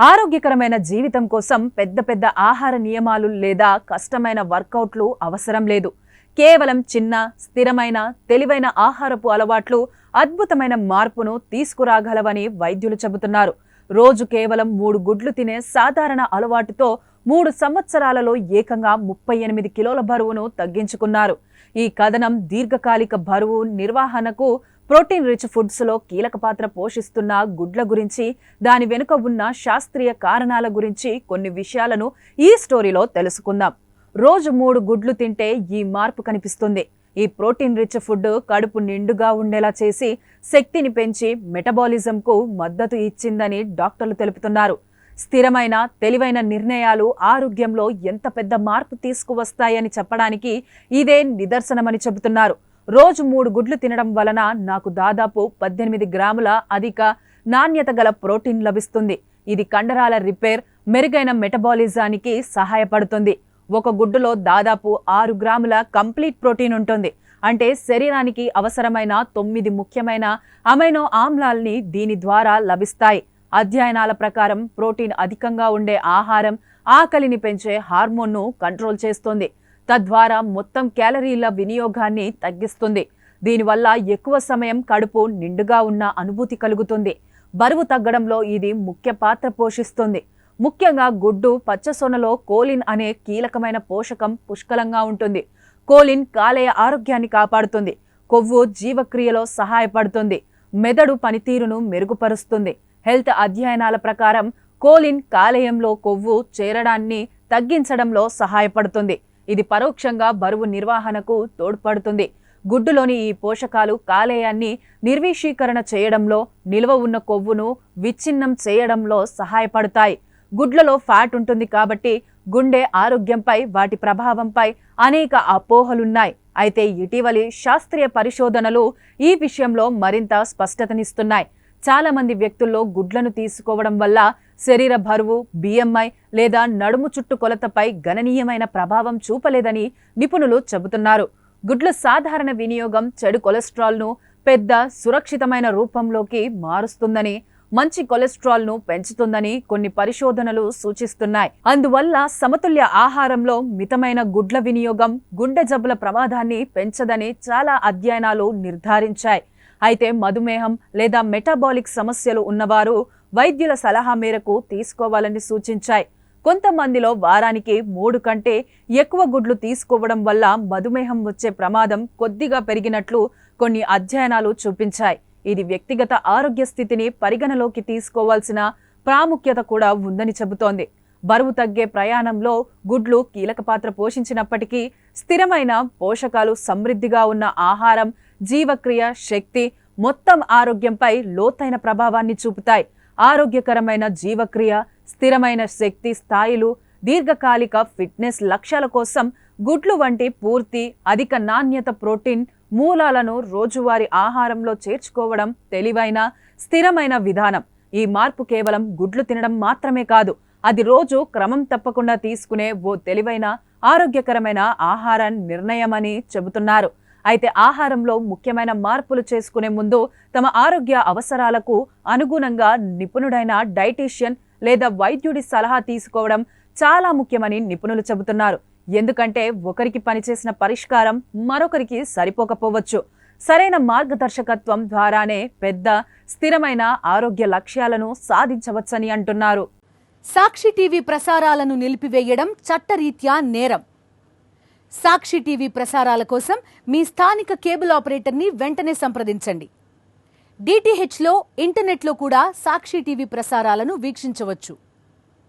ఆరోగ్యకరమైన జీవితం కోసం పెద్ద పెద్ద ఆహార నియమాలు లేదా కష్టమైన వర్కౌట్లు అవసరం లేదు. కేవలం చిన్న, స్థిరమైన, తెలివైన ఆహారపు అలవాట్లు అద్భుతమైన మార్పును తీసుకురాగలవని వైద్యులు చెబుతున్నారు. రోజు కేవలం 3 గుడ్లు తినే సాధారణ అలవాటుతో 3 సంవత్సరాలలో ఏకంగా 38 కిలోల బరువును తగ్గించుకున్నారు. ఈ కథనం దీర్ఘకాలిక బరువు నిర్వహణకు ప్రోటీన్ రిచ్ ఫుడ్స్ లో కీలక పాత్ర పోషిస్తున్న గుడ్ల గురించి, దాని వెనుక ఉన్న శాస్త్రీయ కారణాల గురించి కొన్ని విషయాలను ఈ స్టోరీలో తెలుసుకుందాం. రోజు 3 గుడ్లు తింటే ఈ మార్పు కనిపిస్తుంది. ఈ ప్రోటీన్ రిచ్ ఫుడ్ కడుపు నిండుగా ఉండేలా చేసి శక్తిని పెంచి మెటబాలిజంకు మద్దతు ఇచ్చిందని డాక్టర్లు తెలుపుతున్నారు. స్థిరమైన, తెలివైన నిర్ణయాలు ఆరోగ్యంలో ఎంత పెద్ద మార్పు తీసుకువస్తాయని చెప్పడానికి ఇదే నిదర్శనమని చెబుతున్నారు. రోజు 3 గుడ్లు తినడం వలన నాకు దాదాపు 18 గ్రాముల అధిక నాణ్యత గల ప్రోటీన్ లభిస్తుంది. ఇది కండరాల రిపేర్, మెరుగైన మెటబాలిజానికి సహాయపడుతుంది. ఒక గుడ్డులో దాదాపు 6 గ్రాముల కంప్లీట్ ప్రోటీన్ ఉంటుంది. అంటే శరీరానికి అవసరమైన 9 ముఖ్యమైన అమైనో ఆమ్లాల్ని దీని ద్వారా లభిస్తాయి. అధ్యయనాల ప్రకారం ప్రోటీన్ అధికంగా ఉండే ఆహారం ఆకలిని పెంచే హార్మోన్ను కంట్రోల్ చేస్తుంది. తద్వారా మొత్తం క్యాలరీల వినియోగాన్ని తగ్గిస్తుంది. దీనివల్ల ఎక్కువ సమయం కడుపు నిండుగా ఉన్న అనుభూతి కలుగుతుంది. బరువు తగ్గడంలో ఇది ముఖ్య పాత్ర పోషిస్తుంది. ముఖ్యంగా గుడ్డు పచ్చసొనలో కోలిన్ అనే కీలకమైన పోషకం పుష్కలంగా ఉంటుంది. కోలిన్ కాలేయ ఆరోగ్యాన్ని కాపాడుతుంది. కొవ్వు జీవక్రియలో సహాయపడుతుంది. మెదడు పనితీరును మెరుగుపరుస్తుంది. హెల్త్ అధ్యయనాల ప్రకారం కోలిన్ కాలేయంలో కొవ్వు చేరడాన్ని తగ్గించడంలో సహాయపడుతుంది. ఇది పరోక్షంగా బరువు నిర్వహణకు తోడ్పడుతుంది. గుడ్డులోని ఈ పోషకాలు కాలేయాన్ని నిర్వీషీకరణ చేయడంలో, నిల్వ ఉన్న కొవ్వును విచ్ఛిన్నం చేయడంలో సహాయపడతాయి. గుడ్లలో ఫ్యాట్ ఉంటుంది కాబట్టి గుండె ఆరోగ్యంపై, వాటి ప్రభావంపై అనేక అపోహలున్నాయి. అయితే ఇటీవలి శాస్త్రీయ పరిశోధనలు ఈ విషయంలో మరింత స్పష్టతనిస్తున్నాయి. చాలా మంది వ్యక్తుల్లో గుడ్లను తీసుకోవడం వల్ల శరీర బరువు, BMI లేదా నడుము చుట్టు కొలతపై గణనీయమైన ప్రభావం చూపలేదని నిపుణులు చెబుతున్నారు. గుడ్ల సాధారణ వినియోగం చెడు కొలెస్ట్రాల్ను పెద్ద, సురక్షితమైన రూపంలోకి మారుస్తుందని, మంచి కొలెస్ట్రాల్ను పెంచుతుందని కొన్ని పరిశోధనలు సూచిస్తున్నాయి. అందువల్ల సమతుల్య ఆహారంలో మితమైన గుడ్ల వినియోగం గుండె జబ్బుల ప్రమాదాన్ని పెంచదని చాలా అధ్యయనాలు నిర్ధారించాయి. అయితే మధుమేహం లేదా మెటాబాలిక్ సమస్యలు ఉన్నవారు వైద్యుల సలహా మేరకు తీసుకోవాలని సూచించాయి. కొంతమందిలో వారానికి 3 కంటే ఎక్కువ గుడ్లు తీసుకోవడం వల్ల మధుమేహం వచ్చే ప్రమాదం కొద్దిగా పెరిగినట్లు కొన్ని అధ్యయనాలు చూపించాయి. ఇది వ్యక్తిగత ఆరోగ్య స్థితిని పరిగణలోకి తీసుకోవాల్సిన ప్రాముఖ్యత కూడా ఉందని చెబుతోంది. బరువు తగ్గే ప్రయాణంలో గుడ్లు కీలక పాత్ర పోషించినప్పటికీ స్థిరమైన పోషకాలు సమృద్ధిగా ఉన్న ఆహారం జీవక్రియ, శక్తి, మొత్తం ఆరోగ్యంపై లోతైన ప్రభావాన్ని చూపుతాయి. ఆరోగ్యకరమైన జీవక్రియ, స్థిరమైన శక్తి స్థాయిలు, దీర్ఘకాలిక ఫిట్నెస్ లక్ష్యాల కోసం గుడ్లు వంటి పూర్తి, అధిక నాణ్యత ప్రోటీన్ మూలాలను రోజువారీ ఆహారంలో చేర్చుకోవడం తెలివైన, స్థిరమైన విధానం. ఈ మార్పు కేవలం గుడ్లు తినడం మాత్రమే కాదు, అది రోజు క్రమం తప్పకుండా తీసుకునే ఓ తెలివైన, ఆరోగ్యకరమైన ఆహార నిర్ణయమని చెబుతున్నారు. అయితే ఆహారంలో ముఖ్యమైన మార్పులు చేసుకునే ముందు తమ ఆరోగ్య అవసరాలకు అనుగుణంగా నిపుణుడైన డైటీషియన్ లేదా వైద్యుడి సలహా తీసుకోవడం చాలా ముఖ్యమని నిపుణులు చెబుతున్నారు. ఎందుకంటే ఒకరికి పనిచేసిన పరిష్కారం మరొకరికి సరిపోకపోవచ్చు. సరైన మార్గదర్శకత్వం ద్వారానే పెద్ద, స్థిరమైన ఆరోగ్య లక్ష్యాలను సాధించవచ్చని అంటున్నారు. సాక్షి టీవీ ప్రసారాలను నిలిపివేయడం చట్టరీత్యా నేరం. సాక్షి టీవీ ప్రసారాల కోసం మీ స్థానిక కేబుల్ ఆపరేటర్ని వెంటనే సంప్రదించండి. DTHలో, ఇంటర్నెట్లో కూడా సాక్షి టీవీ ప్రసారాలను వీక్షించవచ్చు.